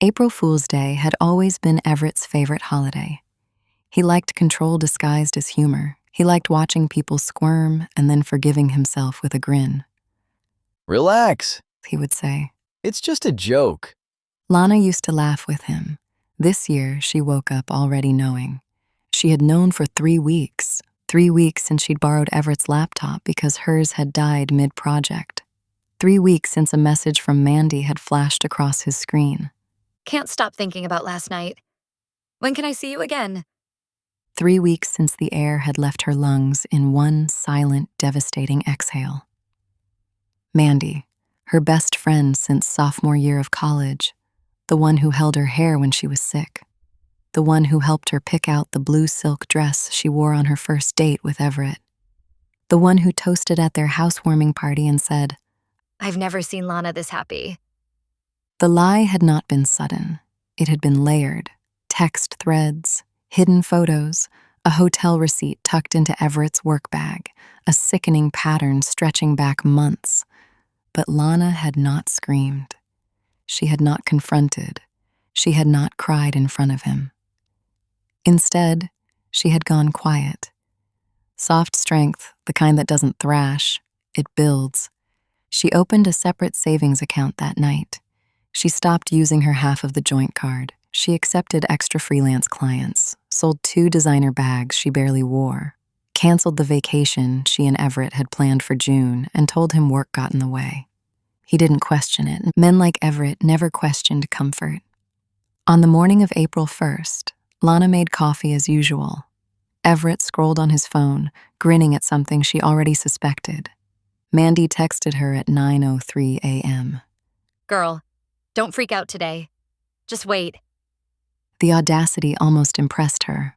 April Fool's Day had always been Everett's favorite holiday. He liked control disguised as humor. He liked watching people squirm and then forgiving himself with a grin. Relax. He would say. It's just a joke. Lana used to laugh with him. This year, she woke up already knowing. She had known for 3 weeks. 3 weeks since she'd borrowed Everett's laptop because hers had died mid-project. 3 weeks since a message from Mandy had flashed across his screen. Can't stop thinking about last night. When can I see you again? 3 weeks since the air had left her lungs in one silent, devastating exhale. Mandy, her best friend since sophomore year of college, the one who held her hair when she was sick, the one who helped her pick out the blue silk dress she wore on her first date with Everett, the one who toasted at their housewarming party and said, I've never seen Lana this happy. The lie had not been sudden. It had been layered. Text threads, hidden photos, a hotel receipt tucked into Everett's work bag, a sickening pattern stretching back months. But Lana had not screamed. She had not confronted. She had not cried in front of him. Instead, she had gone quiet. Soft strength, the kind that doesn't thrash, it builds. She opened a separate savings account that night. She stopped using her half of the joint card. She accepted extra freelance clients, sold 2 designer bags she barely wore, canceled the vacation she and Everett had planned for June, and told him work got in the way. He didn't question it. Men like Everett never questioned comfort. On the morning of April 1st, Lana made coffee as usual. Everett scrolled on his phone, grinning at something she already suspected. Mandy texted her at 9:03 a.m. Girl, don't freak out today. Just wait. The audacity almost impressed her.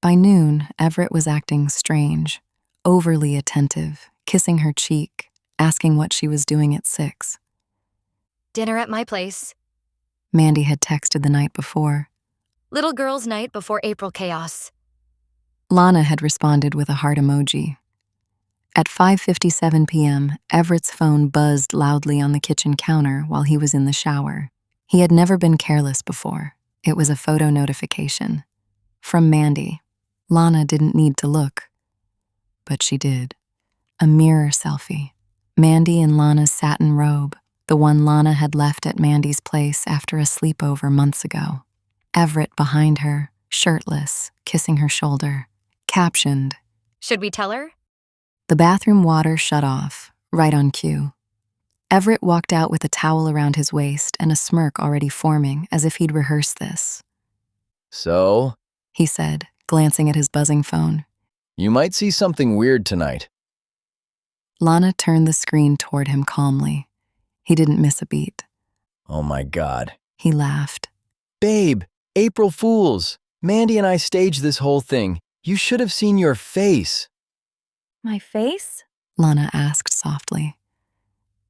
By noon, Everett was acting strange, overly attentive, kissing her cheek, asking what she was doing at 6. Dinner at my place. Mandy had texted the night before. Little girl's night before April chaos. Lana had responded with a heart emoji. At 5:57 p.m., Everett's phone buzzed loudly on the kitchen counter while he was in the shower. He had never been careless before. It was a photo notification. From Mandy. Lana didn't need to look. But she did. A mirror selfie. Mandy in Lana's satin robe, the one Lana had left at Mandy's place after a sleepover months ago. Everett behind her, shirtless, kissing her shoulder. Captioned, Should we tell her? The bathroom water shut off, right on cue. Everett walked out with a towel around his waist and a smirk already forming as if he'd rehearsed this. So, He said, glancing at his buzzing phone. you might see something weird tonight. Lana turned the screen toward him calmly. He didn't miss a beat. Oh my God. He laughed. Babe, April Fools. Mandy and I staged this whole thing. You should have seen your face. My face? Lana asked softly.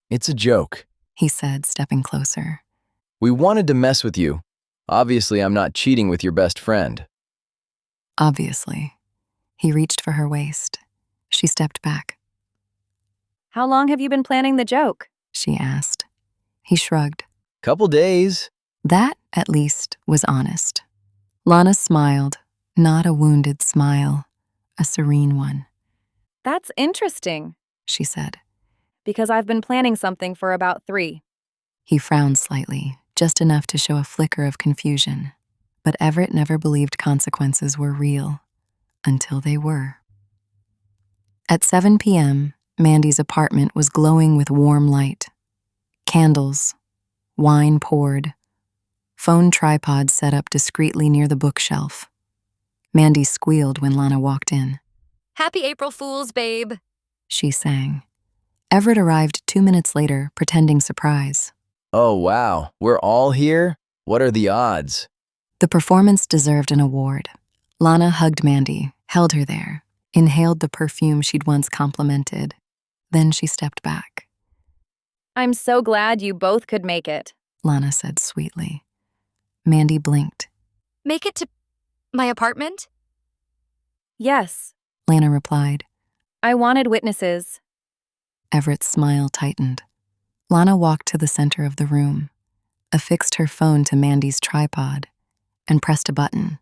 It's a joke. He said, stepping closer. We wanted to mess with you. Obviously, I'm not cheating with your best friend. Obviously. He reached for her waist. She stepped back. How long have you been planning the joke? She asked. He shrugged. Couple days. That, at least, was honest. Lana smiled, not a wounded smile, a serene one. That's interesting, She said. because I've been planning something for about 3. He frowned slightly, just enough to show a flicker of confusion. But Everett never believed consequences were real, until they were. At 7 p.m., Mandy's apartment was glowing with warm light. Candles, wine poured, phone tripod set up discreetly near the bookshelf. Mandy squealed when Lana walked in. Happy April Fools, babe. She sang. Everett arrived 2 minutes later, pretending surprise. Oh wow, we're all here? What are the odds? The performance deserved an award. Lana hugged Mandy, held her there, inhaled the perfume she'd once complimented. Then she stepped back. I'm so glad you both could make it. Lana said sweetly. Mandy blinked. Make it to my apartment? Yes, Lana replied. I wanted witnesses. Everett's smile tightened. Lana walked to the center of the room. affixed her phone to Mandy's tripod, and pressed a button.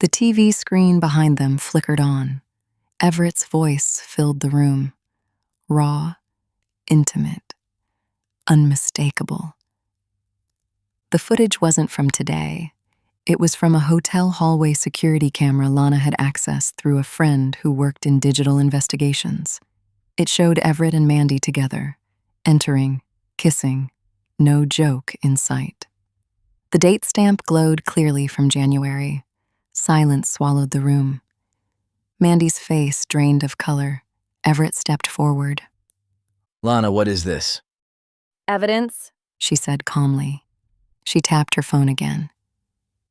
The TV screen behind them flickered on. Everett's voice filled the room. Raw, intimate, unmistakable. The footage wasn't from today. It was from a hotel hallway security camera Lana had accessed through a friend who worked in digital investigations. It showed Everett and Mandy together, entering, kissing, no joke in sight. The date stamp glowed clearly from January. Silence swallowed the room. Mandy's face drained of color. Everett stepped forward. Lana, what is this? Evidence? She said calmly. She tapped her phone again.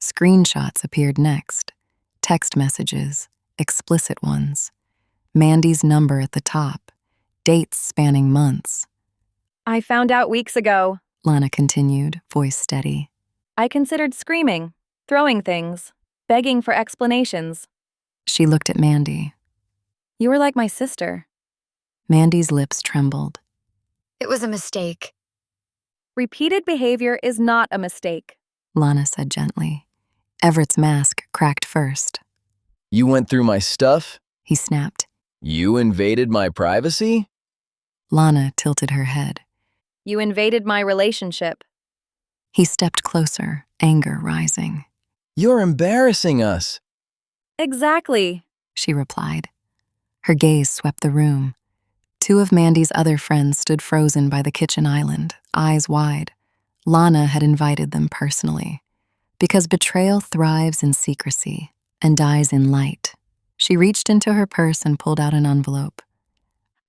Screenshots appeared next. Text messages, explicit ones. Mandy's number at the top. Dates spanning months. I found out weeks ago. Lana continued, voice steady. I considered screaming, throwing things, begging for explanations. She looked at Mandy. You were like my sister. Mandy's lips trembled. It was a mistake. Repeated behavior is not a mistake. Lana said gently. Everett's mask cracked first. You went through my stuff? He snapped. You invaded my privacy? Lana tilted her head. You invaded my relationship. He stepped closer, anger rising. You're embarrassing us. Exactly. She replied. Her gaze swept the room. Two of Mandy's other friends stood frozen by the kitchen island, eyes wide. Lana had invited them personally. Because betrayal thrives in secrecy and dies in light. She reached into her purse and pulled out an envelope.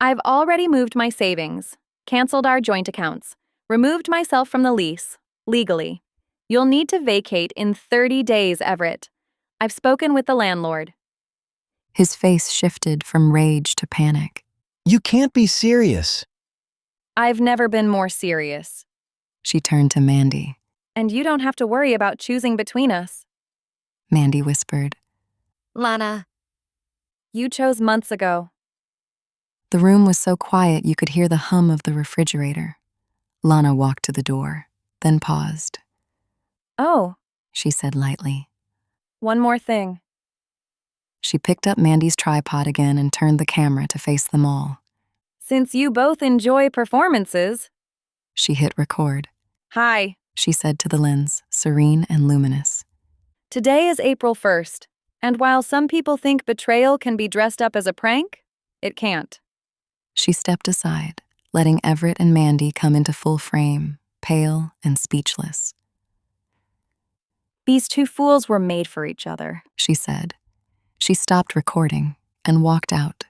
I've already moved my savings, canceled our joint accounts, removed myself from the lease, legally. You'll need to vacate in 30 days, Everett. I've spoken with the landlord. His face shifted from rage to panic. You can't be serious. I've never been more serious. She turned to Mandy. And you don't have to worry about choosing between us. Mandy whispered. Lana, You chose months ago. The room was so quiet you could hear the hum of the refrigerator. Lana walked to the door, then paused. Oh, She said lightly. one more thing. She picked up Mandy's tripod again and turned the camera to face them all. Since you both enjoy performances. She hit record. Hi, She said to the lens, serene and luminous. today is April 1st, and while some people think betrayal can be dressed up as a prank, it can't. She stepped aside, letting Everett and Mandy come into full frame, pale and speechless. These two fools were made for each other. She said. She stopped recording and walked out,